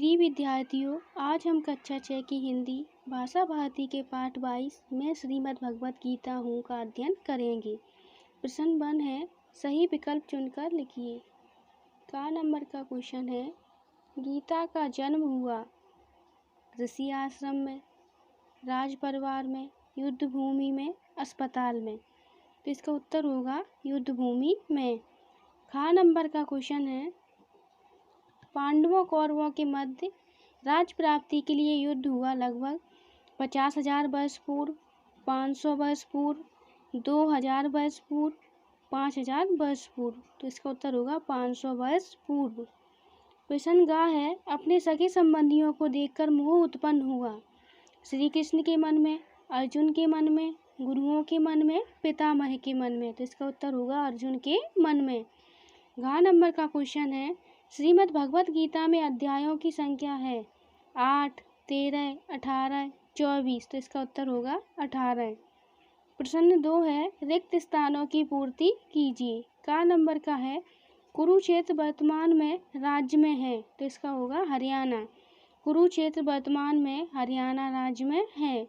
प्रिय विद्यार्थियों, आज हम कक्षा 6 की हिंदी भाषा भारती के पाठ 22 में श्रीमद् भगवत गीता हूँ का अध्ययन करेंगे। प्रश्न 1 है, सही विकल्प चुनकर लिखिए। का नंबर का क्वेश्चन है, गीता का जन्म हुआ ऋषि आश्रम में, राज परिवार में, युद्ध भूमि में, अस्पताल में। तो इसका उत्तर होगा युद्ध भूमि में। खा नंबर का क्वेश्चन है, पांडवों कौरवों के मध्य राज प्राप्ति के लिए युद्ध हुआ लगभग 50,000 वर्ष पूर्व, 500 वर्ष पूर्व, 2000 वर्ष पूर्व, 5000 वर्ष पूर्व। तो इसका उत्तर होगा 500 वर्ष पूर्व। प्रश्न गा है, अपने सगे संबंधियों को देखकर मोह उत्पन्न हुआ श्री कृष्ण के मन में, अर्जुन के मन में, गुरुओं के मन में, पितामह के मन में। तो इसका उत्तर होगा अर्जुन के मन में। घा नंबर का क्वेश्चन है, श्रीमद् भगवत गीता में अध्यायों की संख्या है 8, 13, 18, 24। तो इसका उत्तर होगा 18। प्रश्न 2 है, रिक्त स्थानों की पूर्ति कीजिए। का नंबर का है, कुरुक्षेत्र वर्तमान में राज्य में है। तो इसका होगा हरियाणा। कुरुक्षेत्र वर्तमान में हरियाणा राज्य में है।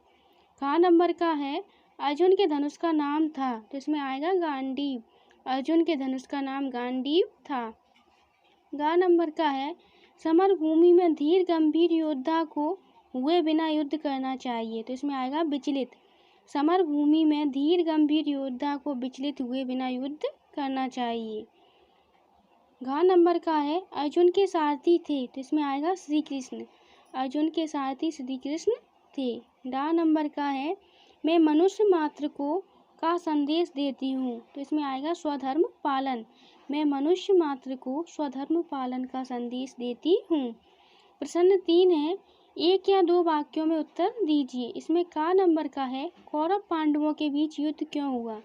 का नंबर का है, अर्जुन के धनुष का नाम था। तो इसमें आएगा गांडीव। अर्जुन के धनुष का नाम गांडीव था। गा नंबर का है, समर भूमि में धीर गंभीर योद्धा को हुए बिना युद्ध करना चाहिए। तो इसमें आएगा विचलित। समर भूमि में धीर गंभीर योद्धा को विचलित हुए बिना युद्ध करना चाहिए। घा नंबर का है, अर्जुन के सारथी थे। तो इसमें आएगा श्री कृष्ण। अर्जुन के सारथी श्री कृष्ण थे। डा नंबर का है, मैं मनुष्य मात्र को का संदेश देती हूँ। तो इसमें आएगा स्वधर्म पालन। मैं मनुष्य मात्र को स्वधर्म पालन का संदेश देती हूँ। प्रश्न 3 है, एक या दो वाक्यों में उत्तर दीजिए। इसमें का नंबर का है, कौरव पांडवों के बीच युद्ध क्यों हुआ।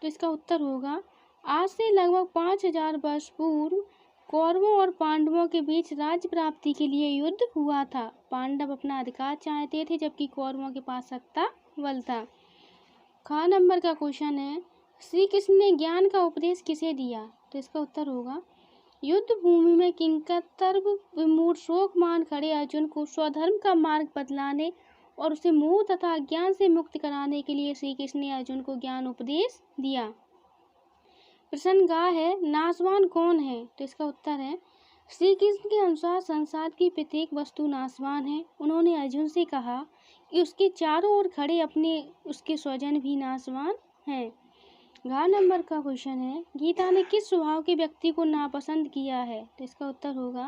तो इसका उत्तर होगा, आज से लगभग 5000 वर्ष पूर्व कौरवों और पांडवों के बीच राज्य प्राप्ति के लिए युद्ध हुआ था। पांडव अपना अधिकार चाहते थे, जबकि कौरवों के पास सत्ता बल था। खा नंबर का क्वेश्चन है, श्री कृष्ण ने ज्ञान का उपदेश किसे दिया। तो इसका उत्तर होगा, युद्ध भूमि में किंकरतर विमूढ़ शोक मान खड़े अर्जुन को स्वधर्म का मार्ग बतलाने और उसे मोह तथा अज्ञान से मुक्त कराने के लिए श्री कृष्ण ने अर्जुन को ज्ञान उपदेश दिया। प्रश्न गा है, नाशवान कौन है। तो इसका उत्तर है, श्री कृष्ण के अनुसार संसार की प्रत्येक वस्तु नाशवान है। उन्होंने अर्जुन से कहा कि उसके चारों ओर खड़े अपने उसके स्वजन भी नाशवान हैं। घा नंबर का क्वेश्चन है, गीता ने किस स्वभाव के व्यक्ति को नापसंद किया है। तो इसका उत्तर होगा,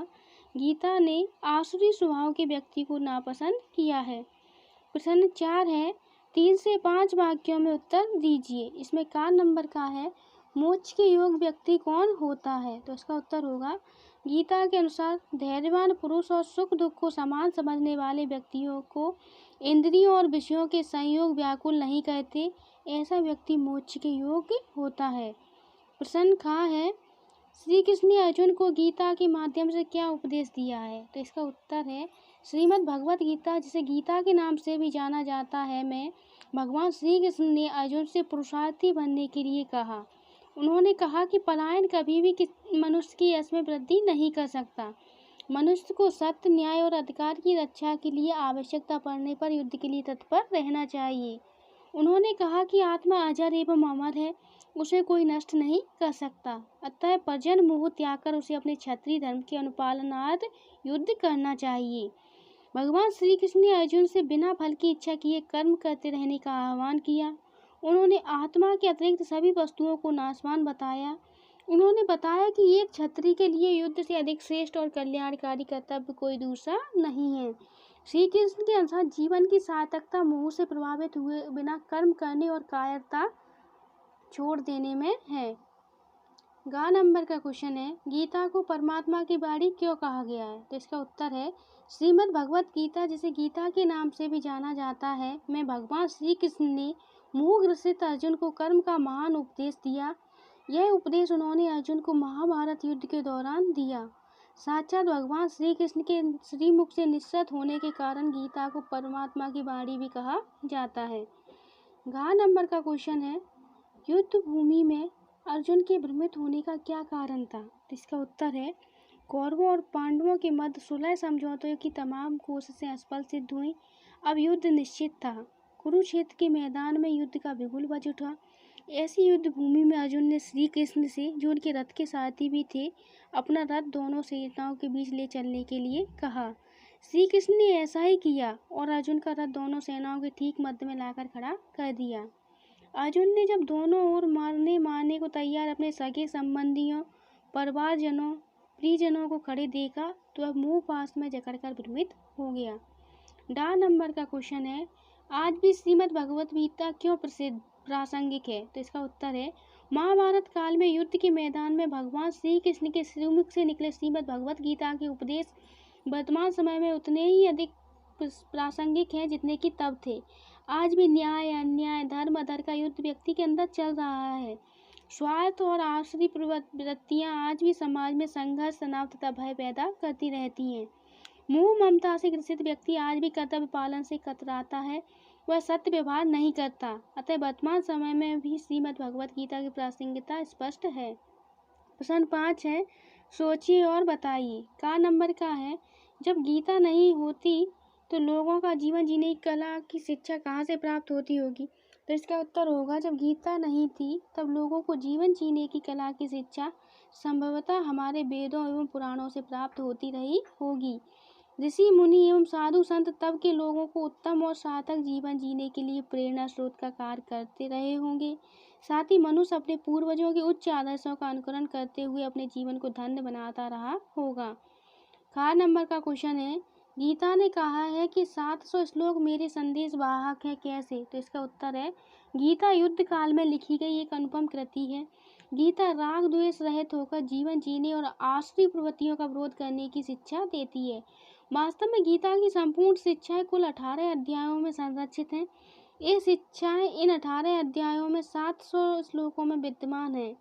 गीता ने आसुरी स्वभाव के व्यक्ति को नापसंद किया है। प्रश्न 4 है, 3 से 5 वाक्यों में उत्तर दीजिए। इसमें का नंबर का है, मोक्ष के योग व्यक्ति कौन होता है। तो इसका उत्तर होगा, गीता के अनुसार धैर्यवान पुरुष और सुख दुख को समान समझने वाले व्यक्तियों को इंद्रियों और विषयों के संयोग व्याकुल नहीं करते, ऐसा व्यक्ति मोक्ष के योग्य होता है। प्रश्न खा है, श्री कृष्ण ने अर्जुन को गीता के माध्यम से क्या उपदेश दिया है। तो इसका उत्तर है, श्रीमद् भगवत गीता, जिसे गीता के नाम से भी जाना जाता है, में भगवान श्री कृष्ण ने अर्जुन से पुरुषार्थी बनने के लिए कहा। उन्होंने कहा कि पलायन कभी भी मनुष्य की यश में वृद्धि नहीं कर सकता। मनुष्य को सत्य, न्याय और अधिकार की रक्षा के लिए आवश्यकता पड़ने पर युद्ध के लिए तत्पर रहना चाहिए। उन्होंने कहा कि आत्मा अजर एवं अमर है, उसे कोई नष्ट नहीं कर सकता। अतः परजन मोह त्याग कर उसे अपने क्षत्रिय धर्म के अनुपालनार्थ युद्ध करना चाहिए। भगवान श्री कृष्ण ने अर्जुन से बिना फल की इच्छा किए कर्म करते रहने का आह्वान किया। उन्होंने आत्मा के अतिरिक्त सभी वस्तुओं को नाशवान बताया। उन्होंने बताया कि एक क्षत्रिय के लिए युद्ध से अधिक श्रेष्ठ और कल्याणकारी कर्तव्य कोई दूसरा नहीं है। श्री कृष्ण के अनुसार जीवन की सार्थकता मोह से प्रभावित हुए बिना कर्म करने और कायरता छोड़ देने में है। गा नंबर का क्वेश्चन है, गीता को परमात्मा की वाणी क्यों कहा गया है। तो इसका उत्तर है, श्रीमद् भगवत गीता, जिसे गीता के नाम से भी जाना जाता है, में भगवान श्री कृष्ण ने मोहग्रसित अर्जुन को कर्म का महान उपदेश दिया। यह उपदेश उन्होंने अर्जुन को महाभारत युद्ध के दौरान दिया। साक्षात भगवान श्री कृष्ण के श्रीमुख से निश्चित होने के कारण गीता को परमात्मा की वाणी भी कहा जाता है। घा नंबर का क्वेश्चन है, युद्ध भूमि में अर्जुन के भ्रमित होने का क्या कारण था। इसका उत्तर है, कौरवों और पांडवों के मध्य सुलह समझौतों की तमाम कोशिशें असफल सिद्ध हुईं। अब युद्ध निश्चित था। कुरुक्षेत्र के मैदान में युद्ध का बिगुल बज उठा। ऐसी युद्ध भूमि में अर्जुन ने श्री कृष्ण से, जो उनके रथ के सारथी भी थे, अपना रथ दोनों सेनाओं के बीच ले चलने के लिए कहा। श्री कृष्ण ने ऐसा ही किया और अर्जुन का रथ दोनों सेनाओं के ठीक मध्य में लाकर खड़ा कर दिया। अर्जुन ने जब दोनों ओर मारने को तैयार अपने सगे संबंधियों, परिवारजनों, प्रियजनों को खड़े देखा तो अब मुंह पास में जकड़कर भ्रमित हो गया। 4 नंबर का क्वेश्चन है, आज भी श्रीमद् भगवत गीता क्यों प्रासंगिक है? तो इसका उत्तर है, महाभारत काल में युद्ध के मैदान में भगवान श्री कृष्ण के श्रीमुख से निकले श्रीमद् भगवत गीता के उपदेश वर्तमान समय में उतने ही अधिक प्रासंगिक हैं जितने कि तब थे। आज भी न्याय, अन्याय, धर्म, अधर्म का युद्ध व्यक्ति के अंदर चल रहा है। स्वार्थ और आसुरी प्रवृत्तियां आज भी समाज में संघर्ष, तनाव तथा भय पैदा करती रहती हैं। मोह ममता से ग्रसित व्यक्ति आज भी कर्तव्य पालन से कतराता है, वह सत्य व्यवहार नहीं करता। अतः वर्तमान समय में भी श्रीमद् भगवत गीता की प्रासंगिकता स्पष्ट है। प्रश्न 5 है, सोचिए और बताइए। का नंबर का है, जब गीता नहीं होती तो लोगों का जीवन जीने की कला की शिक्षा कहाँ से प्राप्त होती होगी? तो इसका उत्तर होगा, जब गीता नहीं थी तब लोगों को जीवन जीने की कला की शिक्षा संभवतः हमारे वेदों एवं पुराणों से प्राप्त होती रही होगी। ऋषि मुनि एवं साधु संत तब के लोगों को उत्तम और सार्थक जीवन जीने के लिए प्रेरणा स्रोत का कार्य करते रहे होंगे। साथ ही मनुष्य अपने पूर्वजों के उच्च आदर्शों का अनुकरण करते हुए अपने जीवन को धन्य बनाता रहा होगा। 4 नंबर का क्वेश्चन है, गीता ने कहा है कि 700 श्लोक मेरे संदेश वाहक है, कैसे? तो इसका उत्तर है, गीता युद्ध काल में लिखी गई एक अनुपम कृति है। गीता राग द्वेष रहित होकर जीवन जीने और आसुरी प्रवृत्तियों का विरोध करने की शिक्षा देती है। वास्तव में गीता की संपूर्ण शिक्षाएं कुल 18 अध्यायों में संरक्षित हैं। ये शिक्षाएं इन 18 अध्यायों में 700 श्लोकों में विद्यमान है।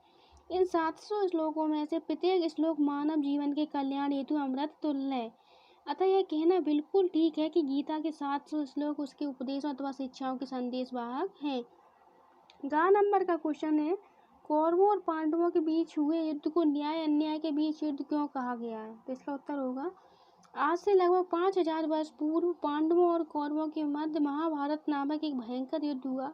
इन 700 श्लोकों में से प्रत्येक श्लोक मानव जीवन के कल्याण हेतु अमृत तुल्य है। अतः यह कहना बिल्कुल ठीक है कि गीता के 700 श्लोक उसके उपदेशों अथवा शिक्षाओं के संदेश वाहक हैं। 4 नंबर का क्वेश्चन है, कौरवों और पांडवों के बीच हुए युद्ध को न्याय अन्याय के बीच युद्ध क्यों कहा गया है? तो इसका उत्तर होगा, आज से लगभग 5000 वर्ष पूर्व पांडवों और कौरवों के मध्य महाभारत नामक एक भयंकर युद्ध हुआ।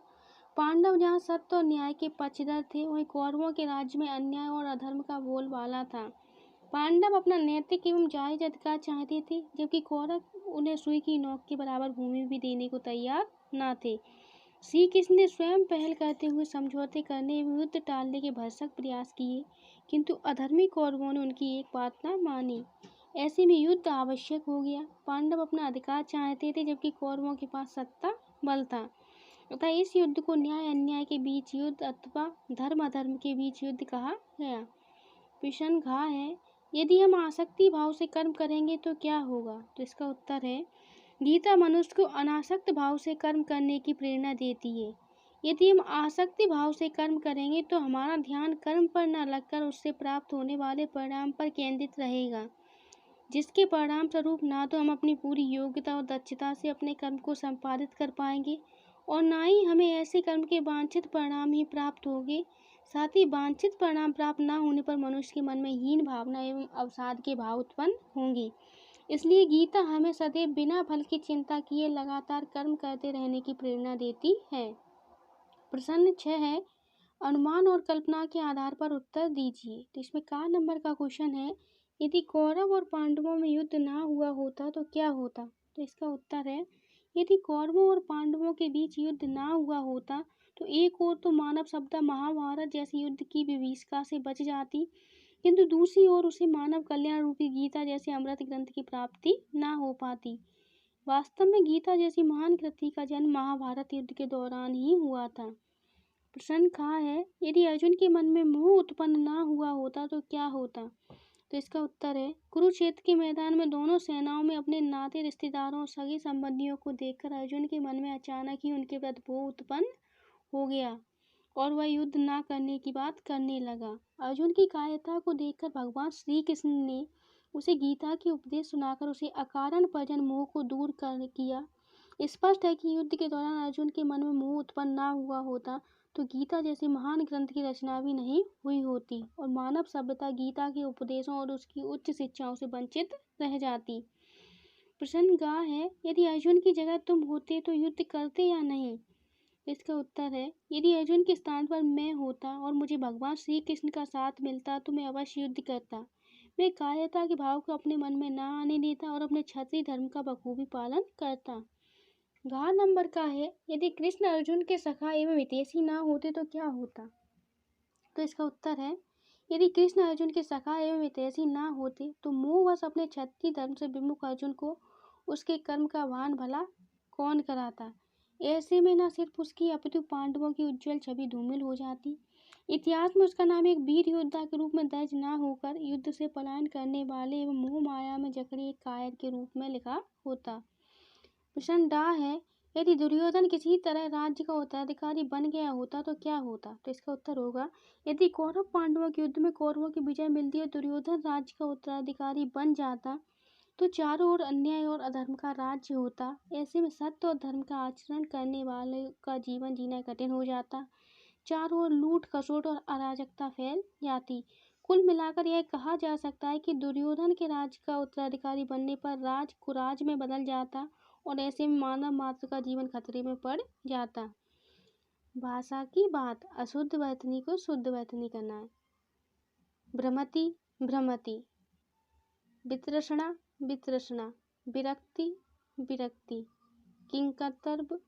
पांडव जहाँ सत्य और न्याय के पक्षधर थे, वहीं कौरवों के राज्य में अन्याय और अधर्म का बोलबाला था। पांडव अपना नैतिक एवं जायज अधिकार चाहते थे, जबकि कौरव उन्हें सुई की नोक के बराबर भूमि भी देने को तैयार न थे। श्री कृष्ण ने स्वयं पहल करते हुए समझौते करने एवं युद्ध टालने के भरसक प्रयास किए, किंतु अधर्मी कौरवों ने उनकी एक बात न मानी। ऐसे में युद्ध आवश्यक हो गया। पांडव अपना अधिकार चाहते थे, जबकि कौरवों के पास सत्ता बल था। अतः इस युद्ध को न्याय अन्याय के बीच युद्ध अथवा धर्म अधर्म के बीच युद्ध कहा गया। प्रश्न घ है, यदि हम आसक्ति भाव से कर्म करेंगे तो क्या होगा? तो इसका उत्तर है, गीता मनुष्य को अनासक्त भाव से कर्म करने की प्रेरणा देती है। यदि हम आसक्ति भाव से कर्म करेंगे तो हमारा ध्यान कर्म पर न लगकर उससे प्राप्त होने वाले परिणाम पर केंद्रित रहेगा, जिसके परिणाम स्वरूप ना तो हम अपनी पूरी योग्यता और दक्षता से अपने कर्म को संपादित कर पाएंगे और ना ही हमें ऐसे कर्म के वांछित परिणाम ही प्राप्त होंगे। साथ ही वांछित परिणाम प्राप्त न होने पर मनुष्य के मन में हीन भावना एवं अवसाद के भाव उत्पन्न होंगे। इसलिए गीता हमें सदैव बिना फल की चिंता किए लगातार कर्म करते रहने की प्रेरणा देती है। प्रश्न 6 है, अनुमान और कल्पना के आधार पर उत्तर दीजिए। तो इसमें का नंबर का क्वेश्चन है, यदि कौरव और पांडवों में युद्ध ना हुआ होता तो क्या होता? तो इसका उत्तर है, यदि कौरवों और पांडवों के बीच युद्ध ना हुआ होता तो एक ओर तो मानव सभ्यता महाभारत जैसे युद्ध की विभीषिका से बच जाती, किंतु दूसरी ओर उसे मानव कल्याण रूपी गीता जैसे अमृत ग्रंथ की प्राप्ति ना हो पाती। वास्तव में गीता जैसी महान कृति का जन्म महाभारत युद्ध के दौरान ही हुआ था। प्रश्न खा है, यदि अर्जुन के मन में मोह उत्पन्न ना हुआ होता तो क्या होता? तो इसका उत्तर है, कुरुक्षेत्र के मैदान में दोनों सेनाओं में अपने नाते रिश्तेदारों और सगे संबंधियों को देखकर अर्जुन के मन में अचानक ही उनके प्रति मोह उत्पन्न हो गया और वह युद्ध ना करने की बात करने लगा। अर्जुन की कायरता को देखकर भगवान श्री कृष्ण ने उसे गीता के उपदेश सुनाकर उसे अकारण प्रजन मोह को दूर कर किया। स्पष्ट है कि युद्ध के दौरान अर्जुन के मन में मोह उत्पन्न ना हुआ होता तो गीता जैसे महान ग्रंथ की रचना भी नहीं हुई होती और मानव सभ्यता गीता के उपदेशों और उसकी उच्च शिक्षाओं से वंचित रह जाती। प्रश्न गा है, यदि अर्जुन की जगह तुम होते तो युद्ध करते या नहीं? इसका उत्तर है, यदि अर्जुन के स्थान पर मैं होता और मुझे भगवान श्री कृष्ण का साथ मिलता तो मैं अवश्य युद्ध करता। मैं कायरता के भाव को अपने मन में ना आने देता और अपने क्षत्रिय धर्म का बखूबी पालन करता। घ नंबर का है, यदि कृष्ण अर्जुन के सखा एवं हितैषी ना होते तो क्या होता? तो इसका उत्तर है, यदि कृष्ण अर्जुन के सखा एवं हितैषी ना होते तो मोहवश अपने क्षत्रिय धर्म से विमुख अर्जुन को उसके कर्म का भान भला कौन कराता। ऐसे में न सिर्फ उसकी अपितु पांडवों की उज्जवल छवि धूमिल हो जाती, इतिहास में उसका नाम एक वीर योद्धा के रूप में दर्ज न होकर युद्ध से पलायन करने वाले एवं मोह माया में जकड़े एक कायर के रूप में लिखा होता। प्रश्न डा है, यदि दुर्योधन किसी तरह राज्य का उत्तराधिकारी बन गया होता तो क्या होता? तो इसका उत्तर होगा, यदि कौरव पांडवों के युद्ध में कौरवों की विजय मिलती और दुर्योधन राज्य का उत्तराधिकारी बन जाता तो चारों ओर अन्याय और अधर्म का राज्य होता। ऐसे में सत्य और धर्म का आचरण करने वाले का जीवन जीना कठिन हो जाता। चारों ओर लूट खसोट और अराजकता फैल जाती। कुल मिलाकर यह कहा जा सकता है कि दुर्योधन के राज्य का उत्तराधिकारी बनने पर राज कुराज में बदल जाता और ऐसे में मानव मात्र का जीवन खतरे में पड़ जाता। भाषा की बात, अशुद्ध वर्तनी को शुद्ध वर्तनी करना है। भ्रमति भ्रमति, वितृष्णा वितृष्णा, विरक्ति विरक्ति, किंकर्तव्य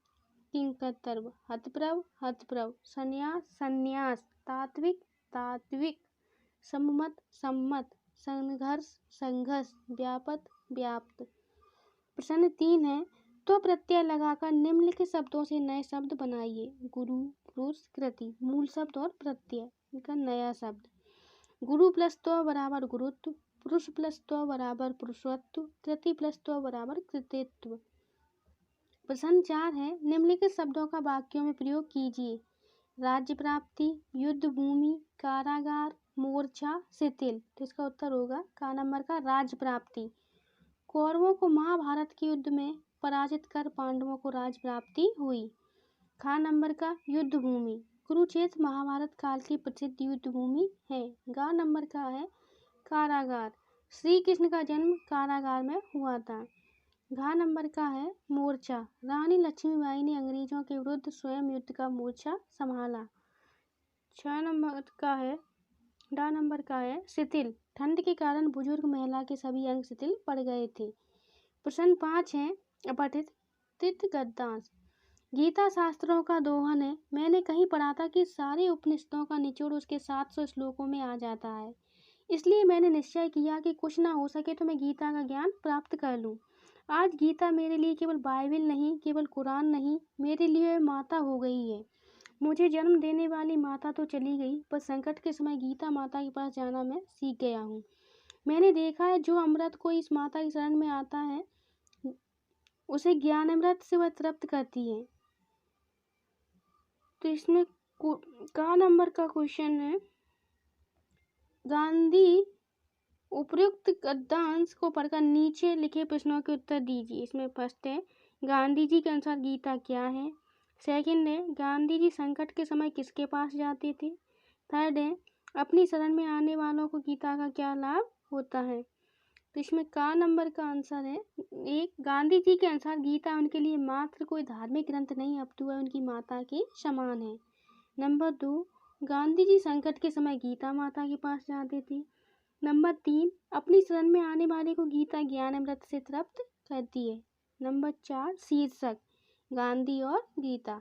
किंकर्तव्य, हतप्रभ हतप्रभ, संन्यास संन्यास, तात्विक तात्विक, सम्मत सम्मत, संघर्ष संघर्ष, व्यापत व्याप्त। प्रश्न 3 है, तो प्रत्यय लगाकर निम्नलिखित शब्दों से नए शब्द बनाइए। गुरु पुरुष कृति, मूल शब्द और प्रत्यय, इनका नया शब्द। गुरु प्लस तो बराबर गुरुत्व, पुरुष प्लस तो बराबर पुरुषत्व, कृति प्लस तो बराबर कृतित्व। प्रश्न 4 है, निम्नलिखित शब्दों का वाक्यों में प्रयोग कीजिए। राज्य प्राप्ति, युद्ध भूमि, कारागार, मोर्चा, शिथिल। तो इसका उत्तर होगा का नंबर का राज्य प्राप्ति। कौरवों को महाभारत के युद्ध में पराजित कर पांडवों को राज्य प्राप्ति हुई। खा नंबर का युद्ध भूमि, कुरुक्षेत्र महाभारत काल की प्रसिद्ध युद्ध भूमि है। गा नंबर का है कारागार, श्री कृष्ण का जन्म कारागार में हुआ था। घा नंबर का है मोर्चा, रानी लक्ष्मीबाई ने अंग्रेजों के विरुद्ध स्वयं युद्ध का मोर्चा संभाला। 6 नंबर का है डा नंबर का है शिथिल, ठंड के कारण बुजुर्ग महिला के सभी अंग शिथिल पड़ गए थे। प्रश्न 5 है, अपठित तित गद्यांश। गीता शास्त्रों का दोहन है। मैंने कहीं पढ़ा था कि सारे उपनिषदों का निचोड़ उसके 700 श्लोकों में आ जाता है, इसलिए मैंने निश्चय किया कि कुछ ना हो सके तो मैं गीता का ज्ञान प्राप्त कर लूं। आज गीता मेरे लिए केवल बाइबल नहीं, केवल कुरान नहीं, मेरे लिए माता हो गई है। मुझे जन्म देने वाली माता तो चली गई, पर संकट के समय गीता माता के पास जाना मैं सीख गया हूँ। मैंने देखा है, जो अमृत को इस माता की शरण में आता है उसे ज्ञान अमृत से वह तृप्त करती है। तो इसमें का नंबर का क्वेश्चन है, गांधी उपयुक्त गद्यांश को पढ़कर नीचे लिखे प्रश्नों के उत्तर दीजिए। इसमें फर्स्ट है, गांधी जी के अनुसार गीता क्या है। सेकंड है, गांधी जी संकट के समय किसके पास जाते थे। थर्ड है, अपनी शरण में आने वालों को गीता का क्या लाभ होता है। तो इसमें का नंबर का आंसर है एक, गांधी जी के अनुसार गीता उनके लिए मात्र कोई धार्मिक ग्रंथ नहीं अपितु वह उनकी माता के समान है। नंबर 2, गांधी जी संकट के समय गीता माता के पास जाते थे। नंबर 3, अपनी शरण में आने वाले को गीता ज्ञान अमृत से तृप्त करती है। नंबर 4, शीर्षक गांधी और गीता।